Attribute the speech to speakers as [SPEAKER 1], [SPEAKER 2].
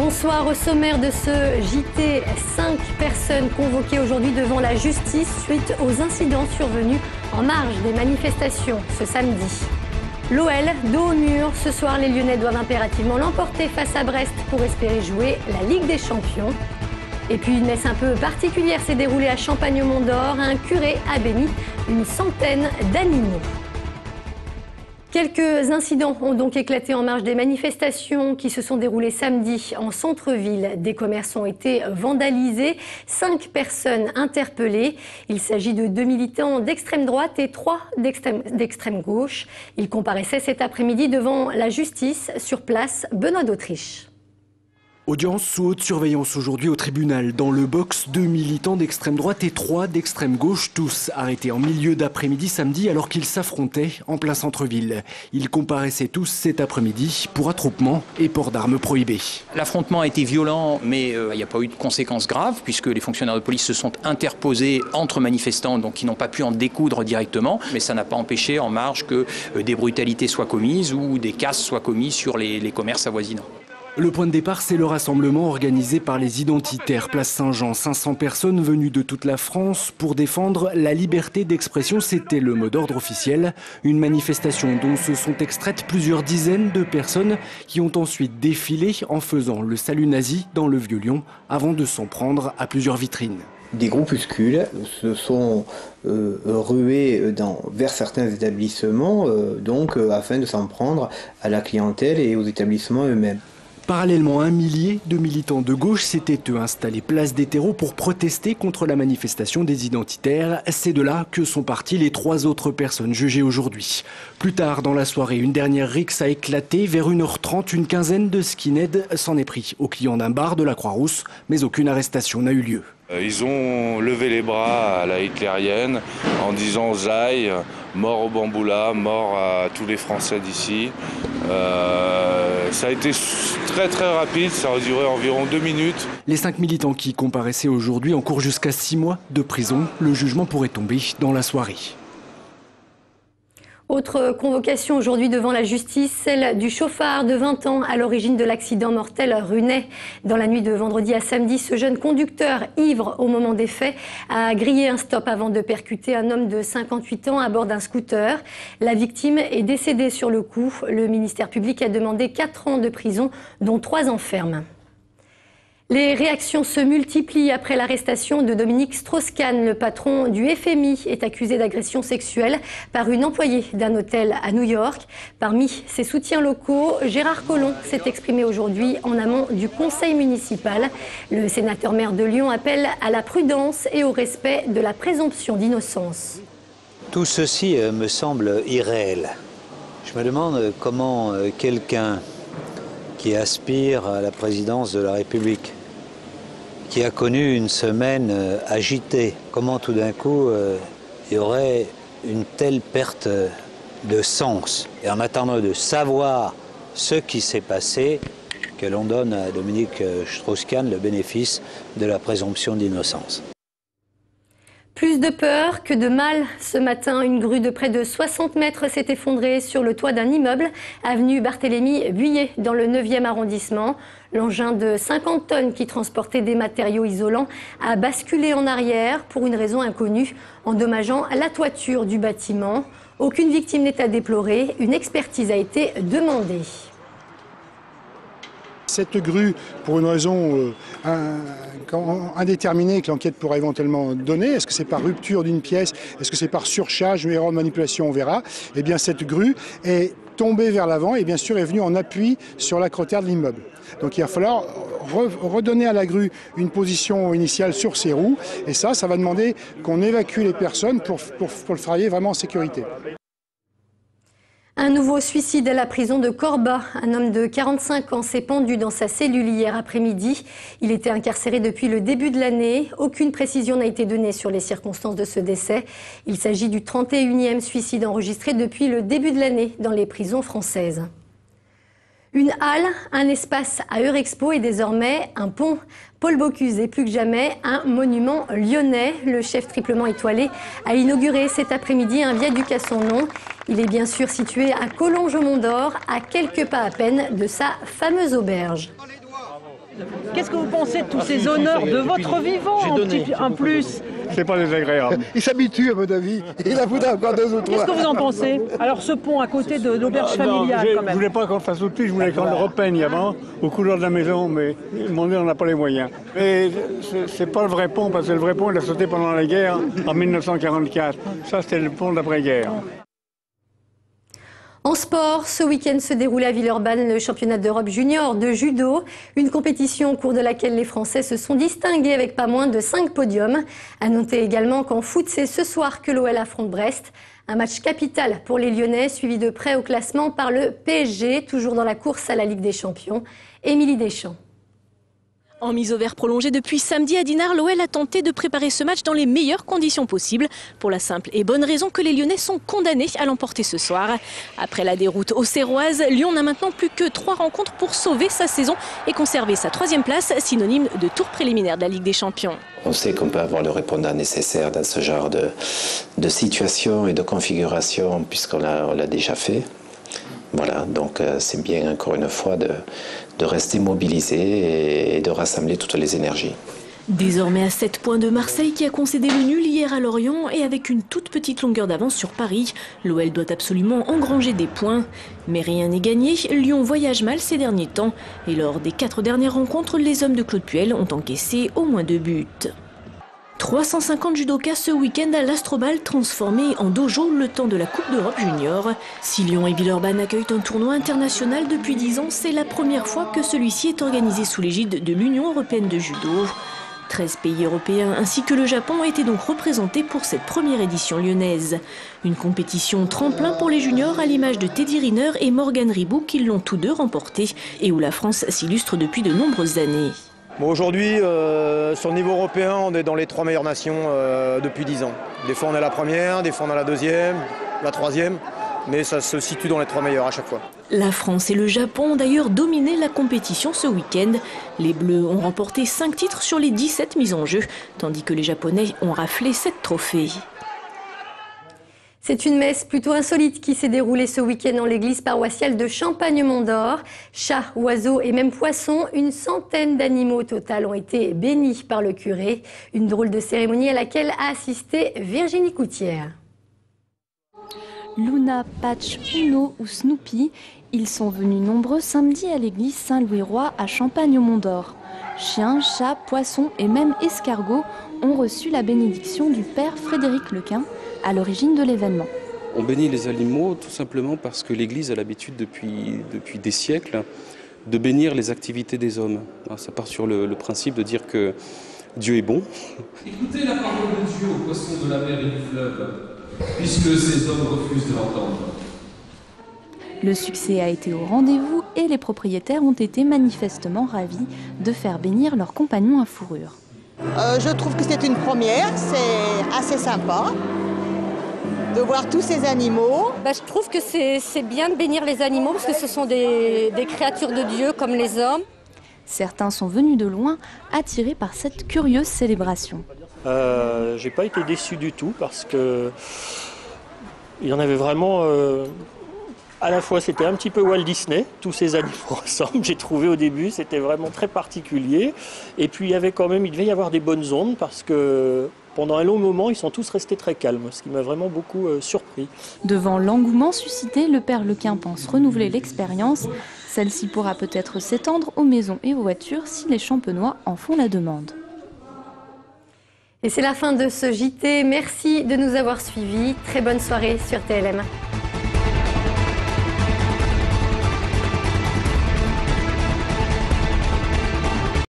[SPEAKER 1] Bonsoir. Au sommaire de ce JT, 5 personnes convoquées aujourd'hui devant la justice suite aux incidents survenus en marge des manifestations ce samedi. L'OL, dos au mur, ce soir les Lyonnais doivent impérativement l'emporter face à Brest pour espérer jouer la Ligue des Champions. Et puis une messe un peu particulière s'est déroulée à Champagne-au-Mont-d'Or. Un curé a béni une centaine d'animaux. Quelques incidents ont donc éclaté en marge des manifestations qui se sont déroulées samedi en centre-ville. Des commerces ont été vandalisés, 5 personnes interpellées. Il s'agit de 2 militants d'extrême droite et 3 d'extrême gauche. Ils comparaissaient cet après-midi devant la justice. Sur place, Benoît d'Autriche.
[SPEAKER 2] Audience sous haute surveillance aujourd'hui au tribunal. Dans le box, 2 militants d'extrême droite et 3 d'extrême gauche, tous arrêtés en milieu d'après-midi samedi alors qu'ils s'affrontaient en plein centre-ville. Ils comparaissaient tous cet après-midi pour attroupement et port d'armes prohibées.
[SPEAKER 3] L'affrontement a été violent, mais il n'y a pas eu de conséquences graves puisque les fonctionnaires de police se sont interposés entre manifestants, donc qui n'ont pas pu en découdre directement. Mais ça n'a pas empêché en marge que des brutalités soient commises ou des casses soient commises sur les commerces avoisinants.
[SPEAKER 2] Le point de départ, c'est le rassemblement organisé par les identitaires. Place Saint-Jean, 500 personnes venues de toute la France pour défendre la liberté d'expression. C'était le mot d'ordre officiel. Une manifestation dont se sont extraites plusieurs dizaines de personnes qui ont ensuite défilé en faisant le salut nazi dans le Vieux-Lyon avant de s'en prendre à plusieurs vitrines.
[SPEAKER 4] Des groupuscules se sont rués vers certains établissements afin de s'en prendre à la clientèle et aux établissements eux-mêmes.
[SPEAKER 2] Parallèlement, un millier de militants de gauche s'étaient installés place des terreaux pour protester contre la manifestation des identitaires. C'est de là que sont parties les 3 autres personnes jugées aujourd'hui. Plus tard dans la soirée, une dernière rixe a éclaté. Vers 1h30, une quinzaine de skinheads s'en est pris aux clients d'un bar de la Croix-Rousse, mais aucune arrestation n'a eu lieu.
[SPEAKER 5] Ils ont levé les bras à la hitlérienne en disant Zaï, mort au bamboula, mort à tous les Français d'ici. Ça a été très très rapide, ça a duré environ 2 minutes.
[SPEAKER 2] Les 5 militants qui comparaissaient aujourd'hui encourent jusqu'à 6 mois de prison. Le jugement pourrait tomber dans la soirée.
[SPEAKER 1] Autre convocation aujourd'hui devant la justice, celle du chauffard de 20 ans à l'origine de l'accident mortel runais. Dans la nuit de vendredi à samedi, ce jeune conducteur, ivre au moment des faits, a grillé un stop avant de percuter un homme de 58 ans à bord d'un scooter. La victime est décédée sur le coup. Le ministère public a demandé 4 ans de prison, dont 3 ans ferme. Les réactions se multiplient après l'arrestation de Dominique Strauss-Kahn. Le patron du FMI est accusé d'agression sexuelle par une employée d'un hôtel à New York. Parmi ses soutiens locaux, Gérard Collomb s'est exprimé aujourd'hui en amont du conseil municipal. Le sénateur-maire de Lyon appelle à la prudence et au respect de la présomption d'innocence.
[SPEAKER 6] Tout ceci me semble irréel. Je me demande comment quelqu'un qui aspire à la présidence de la République, qui a connu une semaine agitée, comment tout d'un coup il y aurait une telle perte de sens. Et en attendant de savoir ce qui s'est passé, que l'on donne à Dominique Strauss-Kahn le bénéfice de la présomption d'innocence.
[SPEAKER 1] Plus de peur que de mal. Ce matin, une grue de près de 60 mètres s'est effondrée sur le toit d'un immeuble, avenue Barthélemy-Buillet, dans le 9e arrondissement. L'engin de 50 tonnes qui transportait des matériaux isolants a basculé en arrière pour une raison inconnue, endommageant la toiture du bâtiment. Aucune victime n'est à déplorer. Une expertise a été demandée.
[SPEAKER 7] Cette grue, pour une raison indéterminée que l'enquête pourra éventuellement donner, est-ce que c'est par rupture d'une pièce, est-ce que c'est par surcharge ou erreur de manipulation, on verra. Eh bien cette grue est tombée vers l'avant et bien sûr est venue en appui sur l'acrotère de l'immeuble. Donc il va falloir redonner à la grue une position initiale sur ses roues et ça va demander qu'on évacue les personnes pour le travailler vraiment en sécurité.
[SPEAKER 1] Un nouveau suicide à la prison de Corba. Un homme de 45 ans s'est pendu dans sa cellule hier après-midi. Il était incarcéré depuis le début de l'année. Aucune précision n'a été donnée sur les circonstances de ce décès. Il s'agit du 31e suicide enregistré depuis le début de l'année dans les prisons françaises. Une halle, un espace à Eurexpo et désormais un pont. Paul Bocuse est plus que jamais un monument lyonnais. Le chef triplement étoilé a inauguré cet après-midi un viaduc à son nom. Il est bien sûr situé à Collonges-au-Mont-d'Or, à quelques pas à peine de sa fameuse auberge.
[SPEAKER 8] Qu'est-ce que vous pensez de tous ces honneurs de votre vivant en plus?
[SPEAKER 7] C'est pas désagréable. Il s'habitue à mon avis. Il a voulu encore 2 ou 3.
[SPEAKER 8] Qu'est-ce que vous en pensez? Alors ce pont à côté de l'auberge familiale quand même.
[SPEAKER 7] Je voulais pas qu'on le fasse tout de suite, je voulais qu'on le repeigne avant, aux couleurs de la maison, mais mon Dieu, on n'a pas les moyens. Mais c'est pas le vrai pont, parce que le vrai pont, il a sauté pendant la guerre, en 1944. Ça, c'était le pont d'après-guerre.
[SPEAKER 1] En sport, ce week-end se déroule à Villeurbanne le championnat d'Europe junior de judo, une compétition au cours de laquelle les Français se sont distingués avec pas moins de 5 podiums. À noter également qu'en foot, c'est ce soir que l'OL affronte Brest. Un match capital pour les Lyonnais, suivi de près au classement par le PSG, toujours dans la course à la Ligue des Champions. Émilie Deschamps.
[SPEAKER 9] En mise au vert prolongée depuis samedi à Dinard, l'OL a tenté de préparer ce match dans les meilleures conditions possibles. Pour la simple et bonne raison que les Lyonnais sont condamnés à l'emporter ce soir. Après la déroute auxerroise, Lyon n'a maintenant plus que 3 rencontres pour sauver sa saison et conserver sa 3e place, synonyme de tour préliminaire de la Ligue des Champions.
[SPEAKER 10] On sait qu'on peut avoir le répondant nécessaire dans ce genre de situation et de configuration puisqu'on l'a déjà fait. Voilà, donc c'est bien encore une fois de rester mobilisé et de rassembler toutes les énergies.
[SPEAKER 9] Désormais à 7 points de Marseille qui a concédé le nul hier à Lorient et avec une toute petite longueur d'avance sur Paris, l'OL doit absolument engranger des points. Mais rien n'est gagné, Lyon voyage mal ces derniers temps et lors des 4 dernières rencontres, les hommes de Claude Puel ont encaissé au moins 2 buts. 350 judokas ce week-end à l'Astrobal transformé en dojo le temps de la Coupe d'Europe junior. Si Lyon et Villeurbanne accueillent un tournoi international depuis 10 ans, c'est la première fois que celui-ci est organisé sous l'égide de l'Union européenne de judo. 13 pays européens ainsi que le Japon étaient donc représentés pour cette première édition lyonnaise. Une compétition tremplin pour les juniors à l'image de Teddy Riner et Morgan Ribot qui l'ont tous deux remporté et où la France s'illustre depuis de nombreuses années.
[SPEAKER 11] Bon, aujourd'hui, sur le niveau européen, on est dans les 3 meilleures nations depuis 10 ans. Des fois on est la première, des fois on est la 2e, la 3e, mais ça se situe dans les 3 meilleures à chaque fois.
[SPEAKER 9] La France et le Japon ont d'ailleurs dominé la compétition ce week-end. Les Bleus ont remporté 5 titres sur les 17 mises en jeu, tandis que les Japonais ont raflé 7 trophées.
[SPEAKER 1] C'est une messe plutôt insolite qui s'est déroulée ce week-end dans l'église paroissiale de Champagne-Mont-d'Or. Chats, oiseaux et même poissons, une centaine d'animaux au total ont été bénis par le curé. Une drôle de cérémonie à laquelle a assisté Virginie Coutière.
[SPEAKER 12] Luna, Patch, Uno ou Snoopy, ils sont venus nombreux samedi à l'église Saint-Louis-Roi à Champagne-Mont-d'Or. Chiens, chats, poissons et même escargots ont reçu la bénédiction du père Frédéric Lequin, à l'origine de l'événement.
[SPEAKER 13] On bénit les animaux tout simplement parce que l'Église a l'habitude depuis des siècles de bénir les activités des hommes. Alors, ça part sur le principe de dire que Dieu est bon.
[SPEAKER 14] Écoutez la parole de Dieu aux poissons de la mer et du fleuve, puisque ces hommes refusent de l'entendre.
[SPEAKER 12] Le succès a été au rendez-vous et les propriétaires ont été manifestement ravis de faire bénir leurs compagnons à fourrure.
[SPEAKER 15] Je trouve que c'est une première, c'est assez sympa de voir tous ces animaux.
[SPEAKER 16] Je trouve que c'est bien de bénir les animaux parce que ce sont des créatures de Dieu comme les hommes.
[SPEAKER 12] Certains sont venus de loin, attirés par cette curieuse célébration.
[SPEAKER 17] J'ai pas été déçu du tout parce que il y en avait vraiment. À la fois, c'était un petit peu Walt Disney, tous ces animaux ensemble. J'ai trouvé au début, c'était vraiment très particulier. Et puis, il devait y avoir des bonnes ondes parce que pendant un long moment, ils sont tous restés très calmes, ce qui m'a vraiment beaucoup surpris.
[SPEAKER 12] Devant l'engouement suscité, le père Lequin pense renouveler l'expérience. Celle-ci pourra peut-être s'étendre aux maisons et aux voitures si les Champenois en font la demande.
[SPEAKER 1] Et c'est la fin de ce JT. Merci de nous avoir suivis. Très bonne soirée sur TLM.